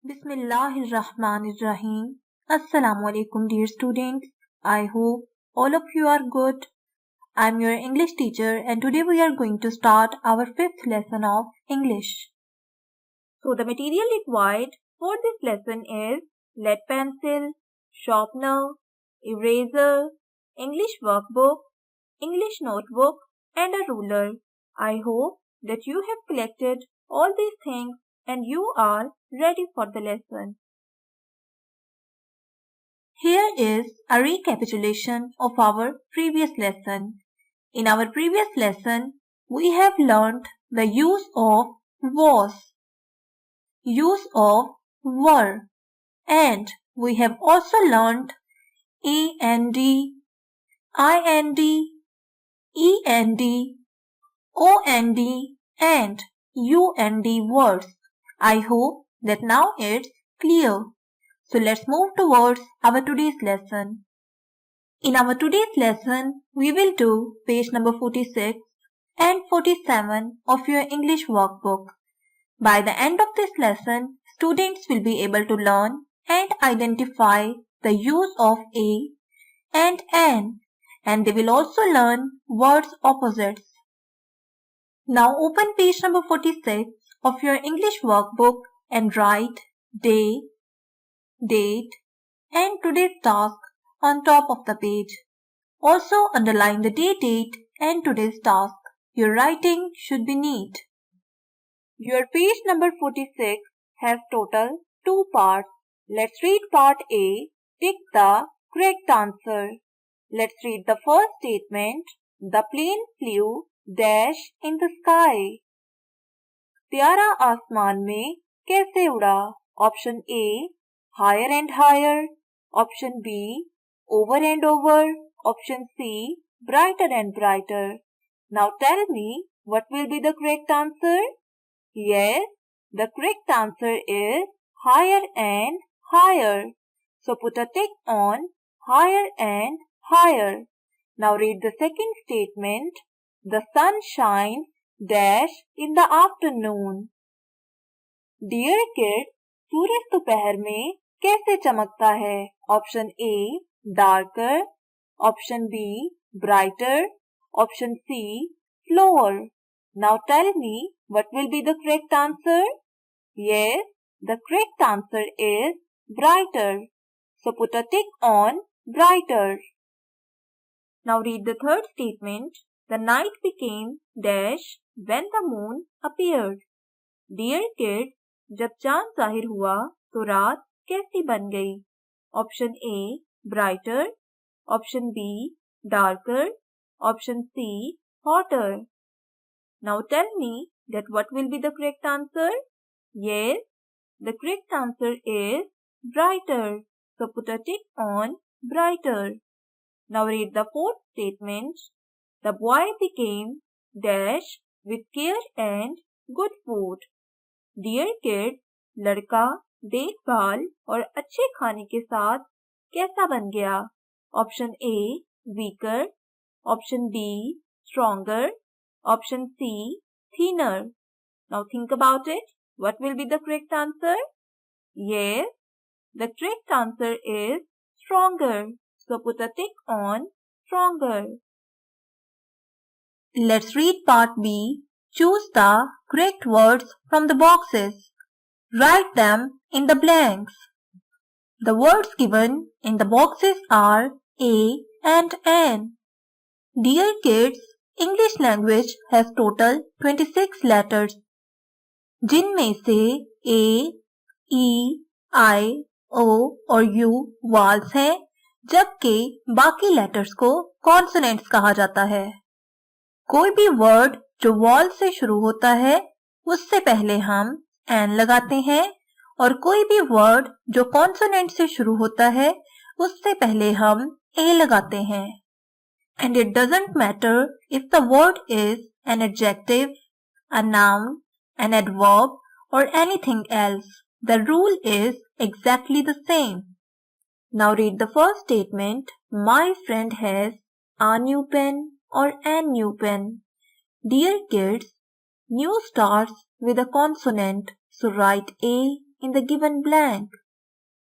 Bismillahirrahmanirrahim. Assalamu alaikum, dear students. I hope all of you are good. I'm your English teacher, and today we are going to start our fifth lesson of English. So, the material required for this lesson is lead pencil, sharpener, eraser, English workbook, English notebook, and a ruler. I hope that you have collected all these things and you are ready for the lesson. Here is a recapitulation of our previous lesson. In our previous lesson, we have learned the use of was, use of were, and we have also learned and, ind, and, and, ond, and und words. I hope that now it's clear. So let's move towards our today's lesson. In our today's lesson, we will do page number 46 and 47 of your English workbook. By the end of this lesson, students will be able to learn and identify the use of a and an, and they will also learn words opposites. Now open page number 46 of your English workbook and write day, date, and today's task on top of the page. Also underline the date and today's task. Your writing should be neat. Your page number 46 has total 2 parts. Let's read part A. Tick the correct answer. Let's read the first statement. The plane flew dash in the sky. प्यारा आसमान में कैसे उड़ा? Option A, higher and higher. Option B, over and over. Option C, brighter and brighter. Now tell me, what will be the correct answer? Yes, the correct answer is higher and higher. So put a tick on higher and higher. Now read the second statement. The sun shines dash in the afternoon. Dear kids, सूरज दोपहर में कैसे चमकता है? Option A, darker. Option B, brighter. Option C, slower. Now tell me, what will be the correct answer? Yes, the correct answer is brighter. So put a tick on brighter. Now read the third statement. The night became dash when the moon appeared. Dear kids, जब चांद जाहिर हुआ तो रात कैसी बन गई? Option A, brighter. Option B, darker. Option C, hotter. Now tell me that what will be the correct answer? Yes, the correct answer is brighter. So put a tick on brighter. Now read the fourth statement. The boy became dash with care and good food. Dear kids, लड़का देखभाल और अच्छे खाने के साथ कैसा बन गया? Option A, weaker. Option B, stronger. Option C, thinner. Now think about it. What will be the correct answer? Yes, the correct answer is stronger. So put a tick on stronger. Let's read part B. Choose the correct words from the boxes. Write them in the blanks. The words given in the boxes are a and an. Dear kids, English language has total 26 letters, जिनमें से a, e, i, o और u vowels हैं, जबकि बाकी letters को consonants कहा जाता है. कोई भी वर्ड जो वॉल से शुरू होता है उससे पहले हम एन लगाते हैं और कोई भी वर्ड जो कॉन्सोनेंट से शुरू होता है उससे पहले हम ए लगाते हैं. And it doesn't matter if the word is an adjective, a noun, an adverb or anything else. The rule is exactly the same. Now read the first statement. My friend has a new pen or an new pen. Dear kids, new starts with a consonant, so write A in the given blank.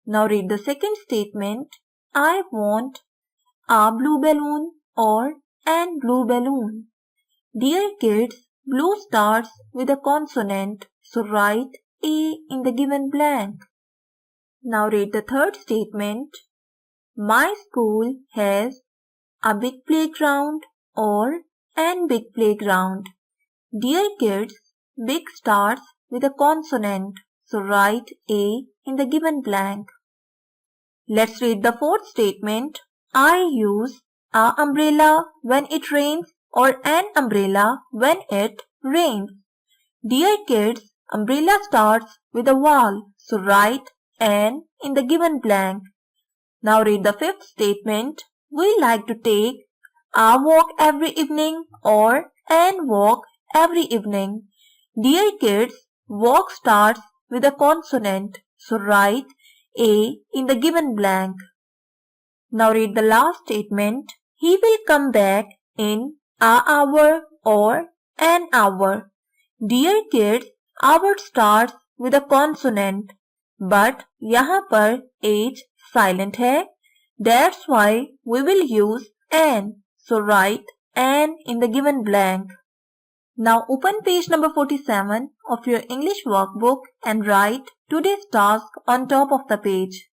Now read the second statement. I want a blue balloon or an blue balloon. Dear kids, blue starts with a consonant, so write A in the given blank. Now read the third statement. My school has a big playground or an big playground. Dear kids, big starts with a consonant, so write A in the given blank. Let's read the fourth statement. I use an umbrella when it rains or an umbrella when it rains. Dear kids, umbrella starts with a vowel, so write an in the given blank. Now read the fifth statement. We like to take a walk every evening or an walk every evening. Dear kids, walk starts with a consonant, so write A in the given blank. Now read the last statement. He will come back in an hour or an hour. Dear kids, hour starts with a consonant, but यहाँ पर H silent है. That's why we will use an. So write an in the given blank. Now open page number 47 of your English workbook and write today's task on top of the page.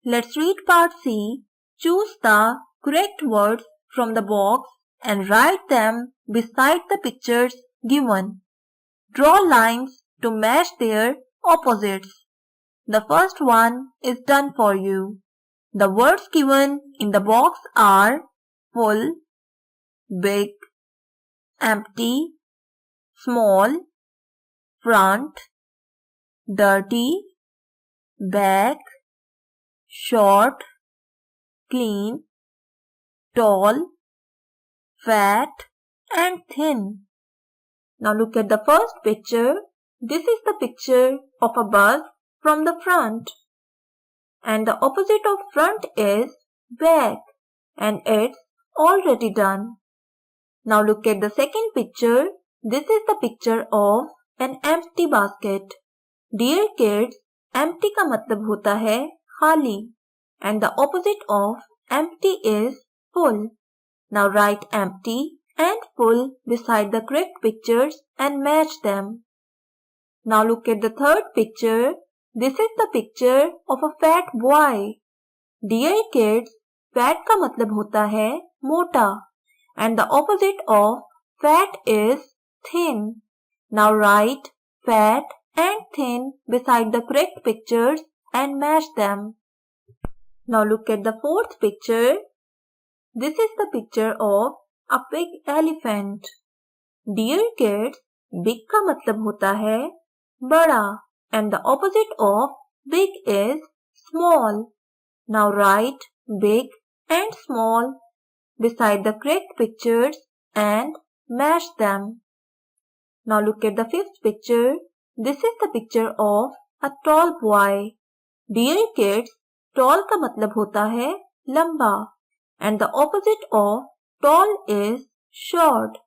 Let's read part C. Choose the correct words from the box and write them beside the pictures given. Draw lines to match their opposites. The first one is done for you. The words given in the box are full, big, empty, small, front, dirty, back, short, clean, tall, fat, and thin. Now look at the first picture. This is the picture of a bus from the front. And the opposite of front is back. And it's already done. Now look at the second picture. This is the picture of an empty basket. Dear kids, empty का मतलब होता है खाली. And the opposite of empty is full. Now write empty and full beside the correct pictures and match them. Now look at the third picture. This is the picture of a fat boy. Dear kids, fat का मतलब होता है मोटा. And the opposite of fat is thin. Now write fat and thin beside the correct pictures and match them. Now look at the fourth picture. This is the picture of a big elephant. Dear kids, big का मतलब होता है बड़ा. And the opposite of big is small. Now write big and small beside the correct pictures and match them. Now look at the fifth picture. This is the picture of a tall boy. Dear kids, tall का मतलब होता है लंबा. And the opposite of tall is short.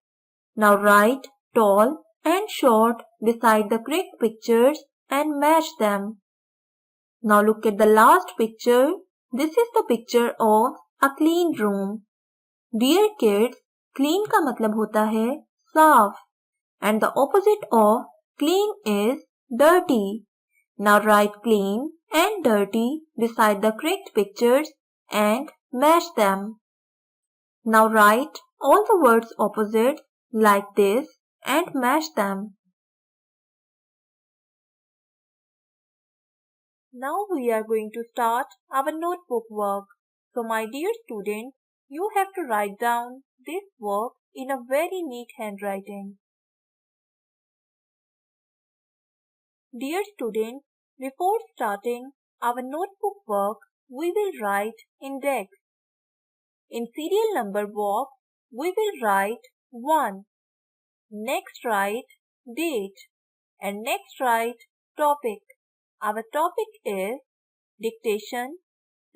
Now write tall and short beside the correct pictures and match them. Now look at the last picture. This is the picture of a clean room. Dear kids, clean का मतलब होता है साफ. And the opposite of clean is dirty. Now write clean and dirty beside the correct pictures and match them. Now write all the words opposite like this and match them. Now we are going to start our notebook work. So my dear students, you have to write down this work in a very neat handwriting. Dear students, before starting our notebook work, we will write index. In serial number box, we will write 1. Next write date. And next write topic. Our topic is dictation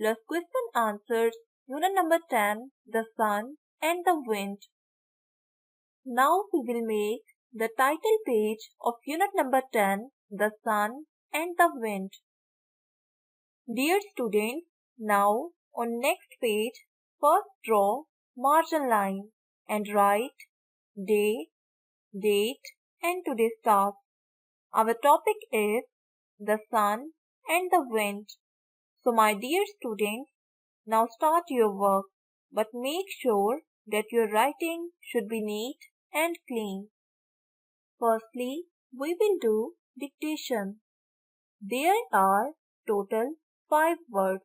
plus question answers, unit number 10, the sun and the wind. Now we will make the title page of unit number 10, the sun and the wind. Dear students, now on next page, first draw margin line and write day, date and today's task. Our topic is the sun and the wind. So my dear students, now start your work, but make sure that your writing should be neat and clean. Firstly, we will do dictation. There are total 5 words.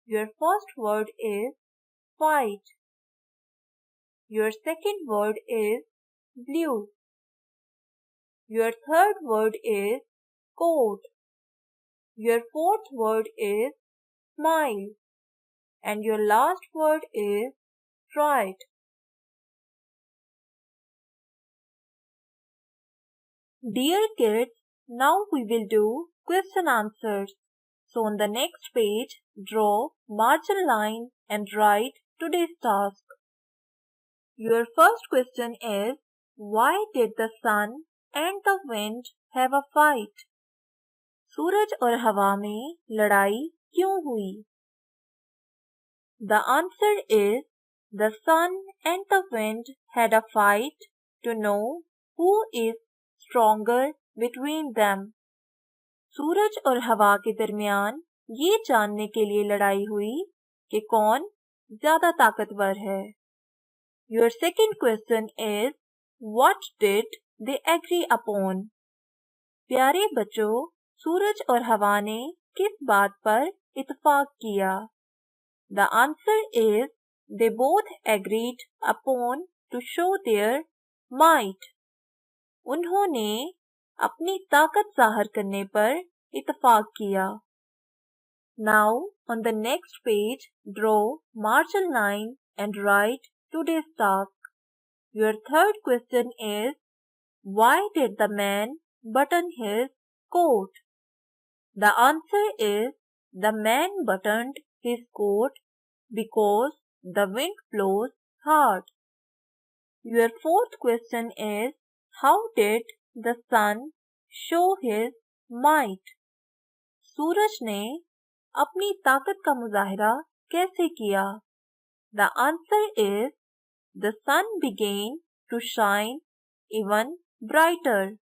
Your first word is white. Your second word is blue. Your third word is coat. Your fourth word is smile. And your last word is right. Dear kids, now we will do question answers. So on the next page, draw margin line and write today's task. Your first question is, why did the sun and the wind have a fight? सूरज और हवा में लड़ाई क्यों हुई? The answer is, the sun and the wind had a fight to know who is stronger between them. सूरज और हवा के दरमियान ये जानने के लिए लड़ाई हुई कि कौन ज्यादा ताकतवर है. Your second question is, what did they agree upon? प्यारे बच्चों, सूरज और हवा ने किस बात पर इत्तेफाक किया? The answer is, they both agreed upon to show their might. उन्होंने अपनी ताकत जाहिर करने पर इत्तेफाक किया. Now on the next page, draw margin line and write today's task. Your third question is, why did the man button his coat? The answer is, the man buttoned his coat because the wind blows hard. Your fourth question is, how did the sun show his might? सूरज ने अपनी ताकत का मुजाहिरा कैसे किया? The answer is, the sun began to shine even brighter.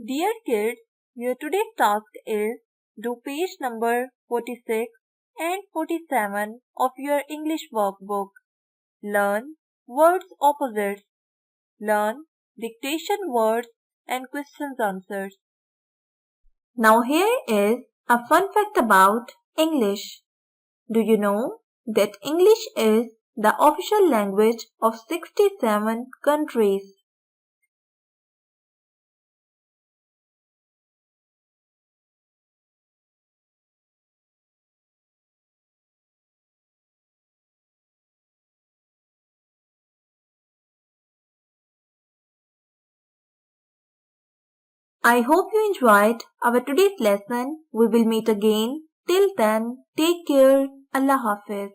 Dear kids, your today's task is do page number 46 and 47 of your English workbook. Learn words opposites. Learn dictation words and questions answers. Now here is a fun fact about English. Do you know that English is the official language of 67 countries? I hope you enjoyed our today's lesson. We will meet again. Till then, take care. Allah Hafiz.